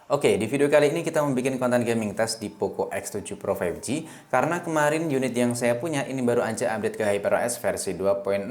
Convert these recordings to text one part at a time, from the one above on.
Oke, di video kali ini kita membuat konten gaming test di Poco X7 Pro 5G karena kemarin unit yang saya punya ini baru aja update ke HyperOS versi 2.0.100.0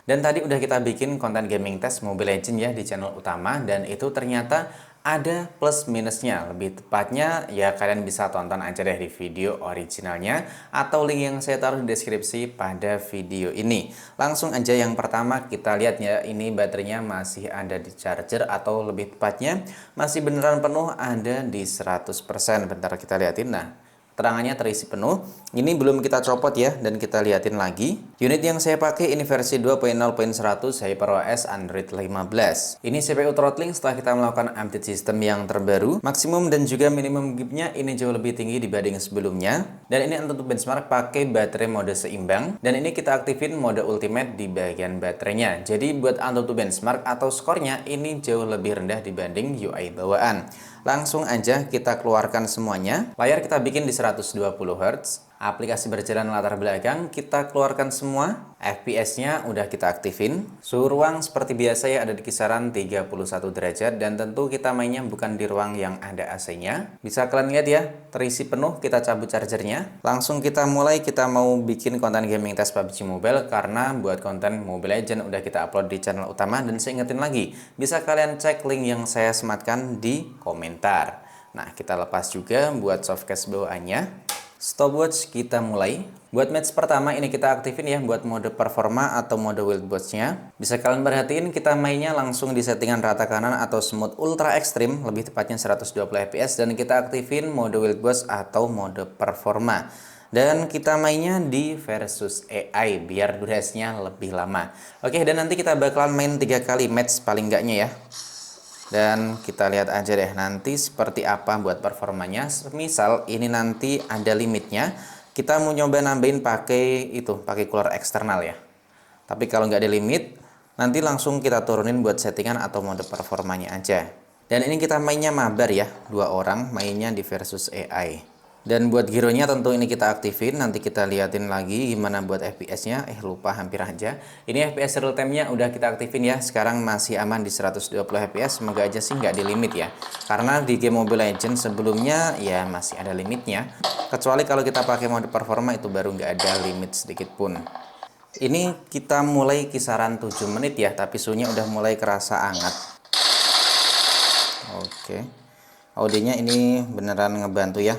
dan tadi udah kita bikin konten gaming test Mobile Legends ya di channel utama dan itu ternyata ada plus minusnya. Lebih tepatnya ya kalian bisa tonton aja deh di video originalnya atau link yang saya taruh di deskripsi pada video ini. Langsung aja yang pertama kita lihat ya, ini baterainya masih ada di charger atau lebih tepatnya masih beneran penuh ada di 100%. Bentar kita liatin. Nah, terangannya terisi penuh. Ini belum kita copot ya dan kita liatin lagi. Unit yang saya pakai ini versi 2.0.100 HyperOS Android 15. Ini CPU throttling setelah kita melakukan update sistem yang terbaru. Maksimum dan juga minimum gapnya ini jauh lebih tinggi dibanding sebelumnya. Dan ini untuk benchmark pakai baterai mode seimbang. Dan ini kita aktifin mode ultimate di bagian baterainya. Jadi buat untuk benchmark atau skornya ini jauh lebih rendah dibanding UI bawaan. Langsung aja kita keluarkan semuanya. Layar kita bikin di 120 Hz. Aplikasi berjalan latar belakang kita keluarkan semua. FPS-nya udah kita aktifin. Suhu ruang seperti biasa ya ada di kisaran 31 derajat dan tentu kita mainnya bukan di ruang yang ada AC-nya. Bisa kalian lihat ya, terisi penuh. Kita cabut chargernya. Langsung kita mulai, kita mau bikin konten gaming test PUBG Mobile karena buat konten Mobile Legends udah kita upload di channel utama dan saya ingetin lagi, bisa kalian cek link yang saya sematkan di komentar. Nah, kita lepas juga buat softcase bawaannya. Stopwatch kita mulai. Buat match pertama ini kita aktifin ya buat mode performa atau mode wild watch-nya. Bisa kalian perhatiin kita mainnya langsung di settingan rata kanan atau smooth ultra ekstrim, lebih tepatnya 120 fps dan kita aktifin mode wild watch atau mode performa. Dan kita mainnya di versus AI biar durasinya lebih lama. Oke, dan nanti kita bakalan main 3 kali match paling enggaknya ya. Dan kita lihat aja deh nanti seperti apa buat performanya. Misal ini nanti ada limitnya, kita mau nyoba nambahin pakai cooler eksternal ya. Tapi kalau nggak ada limit, nanti langsung kita turunin buat settingan atau mode performanya aja. Dan ini kita mainnya mabar ya, 2 orang mainnya di versus AI. Dan buat gironya tentu ini kita aktifin, nanti kita liatin lagi gimana buat FPS-nya. Lupa hampir aja. Ini FPS real time-nya udah kita aktifin ya. Sekarang masih aman di 120 FPS, semoga aja sih nggak di limit ya. Karena di game Mobile Legends sebelumnya ya masih ada limitnya. Kecuali kalau kita pakai mode performa itu baru nggak ada limit sedikit pun. Ini kita mulai kisaran 7 menit ya, tapi suhunya udah mulai kerasa hangat. Oke. Audionya ini beneran ngebantu ya.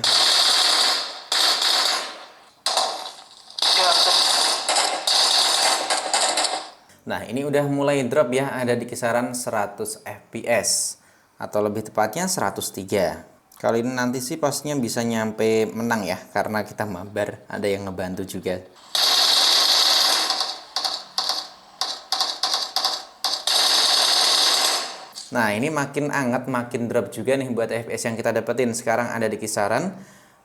Nah, ini udah mulai drop ya, ada di kisaran 100 fps atau lebih tepatnya 103. Kali ini nanti sih pastinya bisa nyampe menang ya, karena kita mabar, ada yang ngebantu juga. Nah, ini makin hangat, makin drop juga nih buat FPS yang kita dapetin. Sekarang ada di kisaran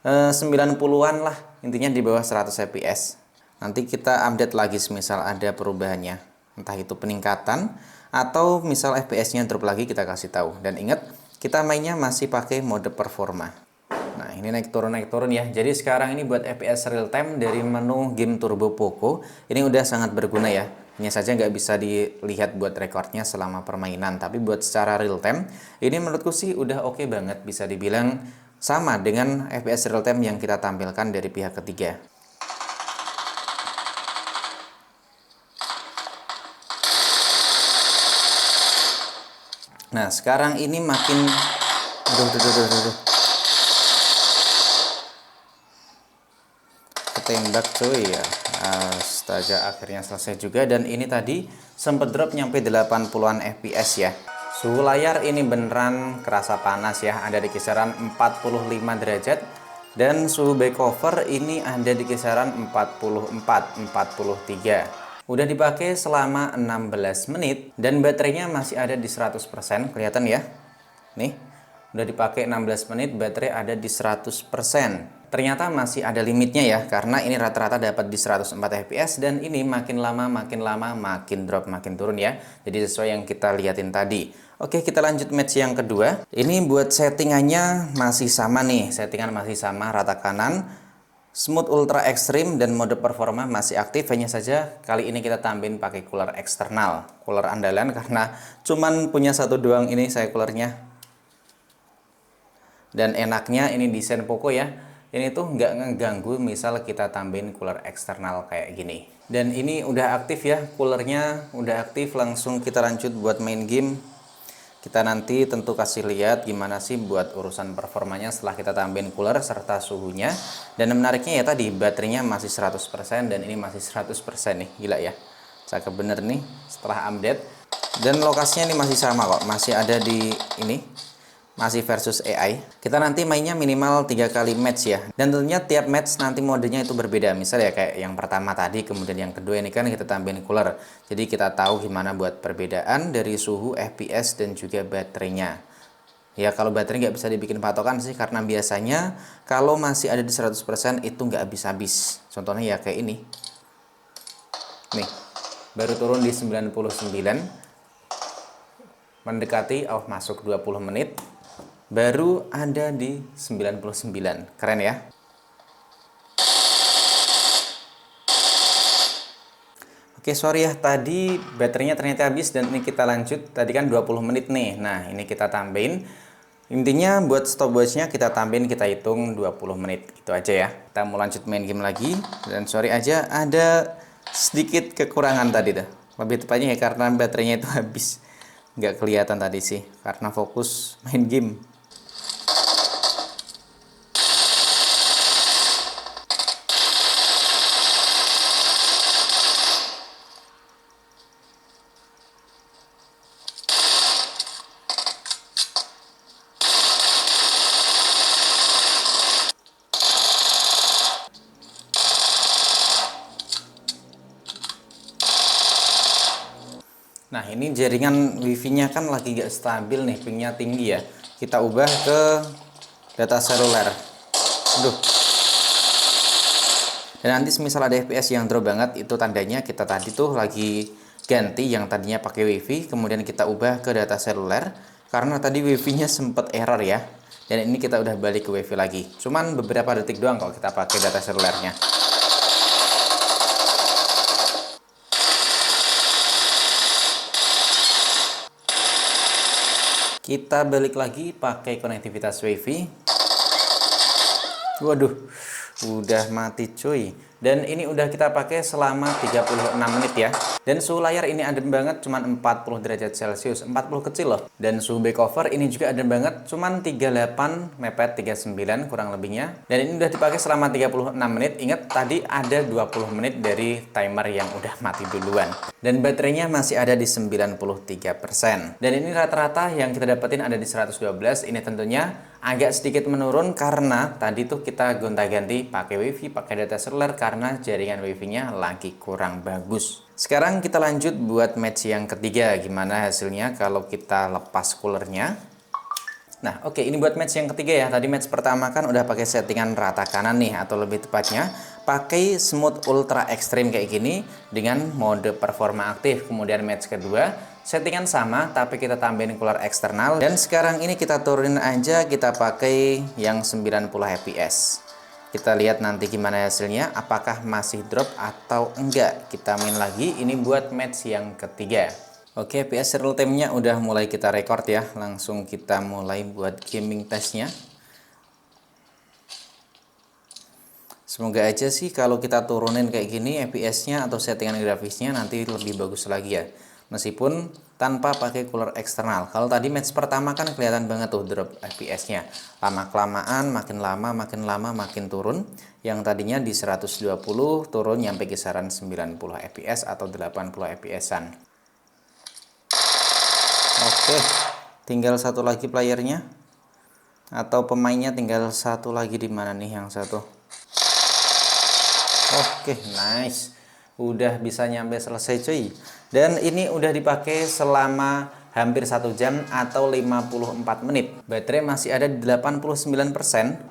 90-an lah, intinya di bawah 100 fps. Nanti kita update lagi semisal ada perubahannya. Entah itu peningkatan atau misal FPS-nya drop lagi kita kasih tahu. Dan ingat, kita mainnya masih pakai mode performa. Nah, ini naik turun ya. Jadi sekarang ini buat FPS real time dari menu game Turbo Poco, ini udah sangat berguna ya. Hanya saja nggak bisa dilihat buat recordnya selama permainan. Tapi buat secara real time, ini menurutku sih udah oke banget. Bisa dibilang sama dengan FPS real time yang kita tampilkan dari pihak ketiga. Nah, sekarang ini makin ketembak cuy ya. Astaga, akhirnya selesai juga. Dan ini tadi sempat drop nyampe 80-an fps ya. Suhu layar ini beneran kerasa panas ya, ada di kisaran 45 derajat. Dan suhu back cover ini ada di kisaran 44-43. Udah dipakai selama 16 menit dan baterainya masih ada di 100%, kelihatan ya. Nih, udah dipakai 16 menit, baterai ada di 100%. Ternyata masih ada limitnya ya, karena ini rata-rata dapat di 104 fps dan ini makin lama makin drop, makin turun ya. Jadi sesuai yang kita liatin tadi. Oke, kita lanjut match yang kedua. Ini buat settingannya masih sama nih, settingan masih sama rata kanan. Smooth ultra ekstrim dan mode performa masih aktif, hanya saja kali ini kita tambahin pakai cooler eksternal, cooler andalan karena cuman punya satu doang ini saya coolernya. Dan enaknya ini desain Poco ya, ini tuh nggak ngeganggu misal kita tambahin cooler eksternal kayak gini. Dan ini udah aktif ya, coolernya udah aktif. Langsung kita lanjut buat main game. Kita nanti tentu kasih lihat gimana sih buat urusan performanya setelah kita tambahin cooler serta suhunya. Dan menariknya ya tadi baterainya masih 100% dan ini masih 100% nih, gila ya. Cakep bener nih setelah update. Dan lokasinya ini masih sama kok, masih ada di ini, masih versus AI. Kita nanti mainnya minimal 3 kali match ya. Dan tentunya tiap match nanti modenya itu berbeda. Misal ya kayak yang pertama tadi, kemudian yang kedua ini kan kita tambahin cooler. Jadi kita tahu gimana buat perbedaan dari suhu, FPS, dan juga baterainya. Ya kalau baterai nggak bisa dibikin patokan sih, karena biasanya kalau masih ada di 100% itu nggak habis-habis. Contohnya ya kayak ini. Nih, baru turun di 99. Mendekati masuk 20 menit. Baru ada di 99. Keren ya. Oke, sorry ya, tadi baterainya ternyata habis dan ini kita lanjut. Tadi kan 20 menit nih. Nah, ini kita tambahin. Intinya buat stopwatchnya kita tambahin, kita hitung 20 menit. Gitu aja ya. Kita mau lanjut main game lagi. Dan sorry aja ada sedikit kekurangan tadi tuh. Lebih tepatnya ya karena baterainya itu habis. Nggak kelihatan tadi sih, karena fokus main game. Nah, ini jaringan wifi-nya kan lagi gak stabil nih, pingnya tinggi ya. Kita ubah ke data seluler. Aduh. Dan nanti semisal ada FPS yang drop banget, itu tandanya kita tadi tuh lagi ganti yang tadinya pakai wifi, kemudian kita ubah ke data seluler. Karena tadi wifi-nya sempet error ya. Dan ini kita udah balik ke wifi lagi. Cuman beberapa detik doang kalau kita pakai data selulernya. Kita balik lagi pakai konektivitas WiFi. Waduh, udah mati cuy. Dan ini udah kita pakai selama 36 menit ya. Dan suhu layar ini adem banget, cuman 40 derajat Celcius, 40 kecil loh. Dan suhu back cover ini juga adem banget, cuman 38 mepet 39 kurang lebihnya. Dan ini udah dipakai selama 36 menit. Ingat tadi ada 20 menit dari timer yang udah mati duluan. Dan baterainya masih ada di 93%. Dan ini rata-rata yang kita dapetin ada di 112. Ini tentunya agak sedikit menurun karena tadi tuh kita gonta-ganti pakai wifi, pakai data seluler karena jaringan wifi-nya lagi kurang bagus. Sekarang kita lanjut buat match yang ketiga. Gimana hasilnya kalau kita lepas coolernya? Nah, oke, ini buat match yang ketiga ya. Tadi match pertama kan udah pakai settingan rata kanan nih, atau lebih tepatnya pakai smooth ultra ekstrim kayak gini dengan mode performa aktif. Kemudian match kedua settingan sama tapi kita tambahin cooler eksternal, dan sekarang ini kita turunin aja, kita pakai yang 90 fps. Kita lihat nanti gimana hasilnya, apakah masih drop atau enggak. Kita main lagi, ini buat match yang ketiga. Oke, FPS real time-nya udah mulai kita record ya. Langsung kita mulai buat gaming testnya. Semoga aja sih kalau kita turunin kayak gini FPS-nya atau settingan grafisnya nanti lebih bagus lagi ya. Meskipun tanpa pakai cooler eksternal. Kalau tadi match pertama kan kelihatan banget tuh drop FPS-nya. Lama-kelamaan, makin lama makin turun. Yang tadinya di 120 turun nyampe kisaran 90 FPS atau 80 FPS-an. Oke, tinggal satu lagi playernya. Atau pemainnya tinggal satu lagi, di mana nih yang satu? Oke, nice. Udah bisa nyampe selesai cuy. Dan ini udah dipakai selama hampir 1 jam atau 54 menit. Baterai masih ada di 89%.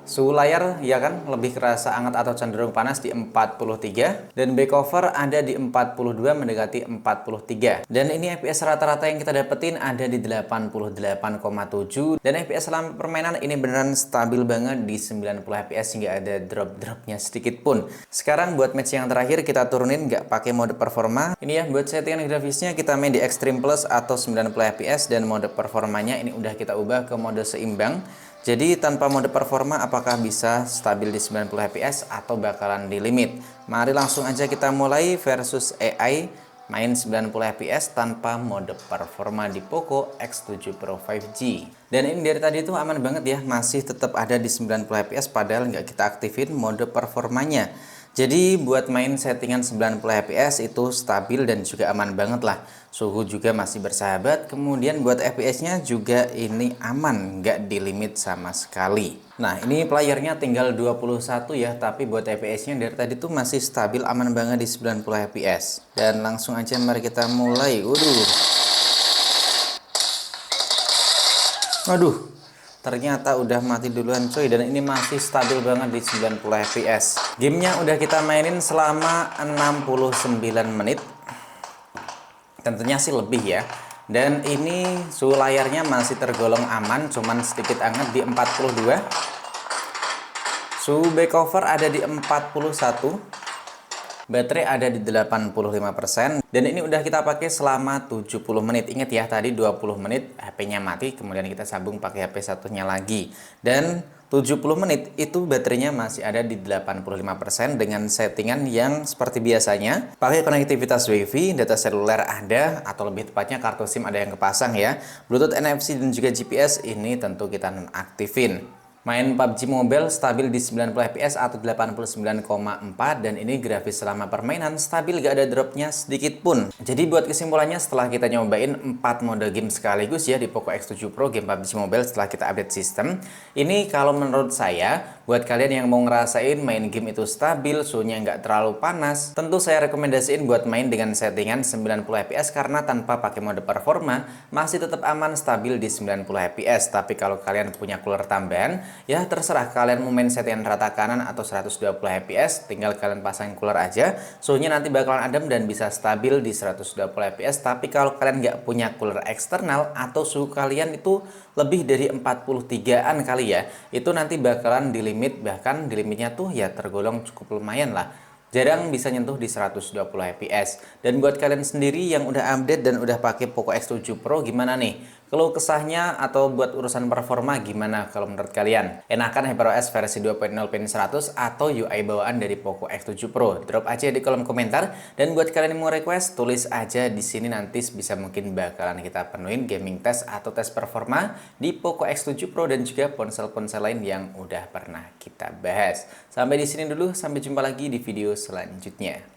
Suhu layar ya kan lebih kerasa hangat atau cenderung panas di 43. Dan back cover ada di 42 mendekati 43. Dan ini FPS rata-rata yang kita dapetin ada di 88,7. Dan FPS selama permainan ini beneran stabil banget di 90 FPS, hingga ada drop-dropnya sedikit pun. Sekarang buat match yang terakhir kita turunin nggak pakai mode performa. Ini ya buat settingan grafisnya kita main di Extreme Plus atau 90 fps dan mode performanya ini udah kita ubah ke mode seimbang. Jadi tanpa mode performa apakah bisa stabil di 90 fps atau bakalan di limit? Mari langsung aja kita mulai versus AI main 90 fps tanpa mode performa di Poco X7 Pro 5G. Dan ini dari tadi tuh aman banget ya, masih tetap ada di 90 fps padahal nggak kita aktifin mode performanya. Jadi buat main settingan 90 fps itu stabil dan juga aman banget lah. Suhu juga masih bersahabat. Kemudian buat fps-nya juga ini aman, nggak di limit sama sekali. Nah ini playernya tinggal 21 ya, tapi buat fps-nya dari tadi tuh masih stabil, aman banget di 90 fps. Dan langsung aja mari kita mulai. Waduh, ternyata udah mati duluan coy, dan ini masih stabil banget di 90 fps. Gamenya udah kita mainin selama 69 menit. Tentunya sih lebih ya. Dan ini suhu layarnya masih tergolong aman, cuman sedikit hangat di 42. Suhu back cover ada di 41. Baterai ada di 85%. Dan ini udah kita pakai selama 70 menit. Ingat ya, tadi 20 menit HP-nya mati, kemudian kita sambung pakai HP satunya lagi. Dan 70 menit itu baterainya masih ada di 85% dengan settingan yang seperti biasanya. Pakai konektivitas WiFi, data seluler ada, atau lebih tepatnya kartu SIM ada yang kepasang ya. Bluetooth, NFC, dan juga GPS ini tentu kita nonaktifin. Main PUBG Mobile stabil di 90 fps atau 89,4, dan ini grafis selama permainan stabil, gak ada dropnya sedikit pun. Jadi buat kesimpulannya, setelah kita nyobain 4 mode game sekaligus ya di Poco X7 Pro game PUBG Mobile setelah kita update sistem, ini kalau menurut saya buat kalian yang mau ngerasain main game itu stabil, suhunya nggak terlalu panas, tentu saya rekomendasiin buat main dengan settingan 90 fps karena tanpa pakai mode performa masih tetap aman stabil di 90 fps. Tapi kalau kalian punya cooler tambahan, ya terserah kalian mau main settingan rata kanan atau 120 fps, tinggal kalian pasang cooler aja, suhunya nanti bakalan adem dan bisa stabil di 120 fps. Tapi kalau kalian nggak punya cooler eksternal atau suhu kalian itu lebih dari 43-an kali ya, itu nanti bakalan di limit, bahkan di limitnya tuh ya tergolong cukup lumayan lah. Jarang bisa nyentuh di 120 fps. Dan buat kalian sendiri yang udah update dan udah pakai Poco X7 Pro, gimana nih? Keluh kesahnya atau buat urusan performa gimana kalau menurut kalian? Enakan HyperOS versi 2.0 Pin 100 atau UI bawaan dari Poco X7 Pro? Drop aja di kolom komentar. Dan buat kalian yang mau request, tulis aja di sini, nanti bisa mungkin bakalan kita penuhin gaming test atau tes performa di Poco X7 Pro dan juga ponsel-ponsel lain yang udah pernah kita bahas. Sampai di sini dulu, sampai jumpa lagi di video selanjutnya.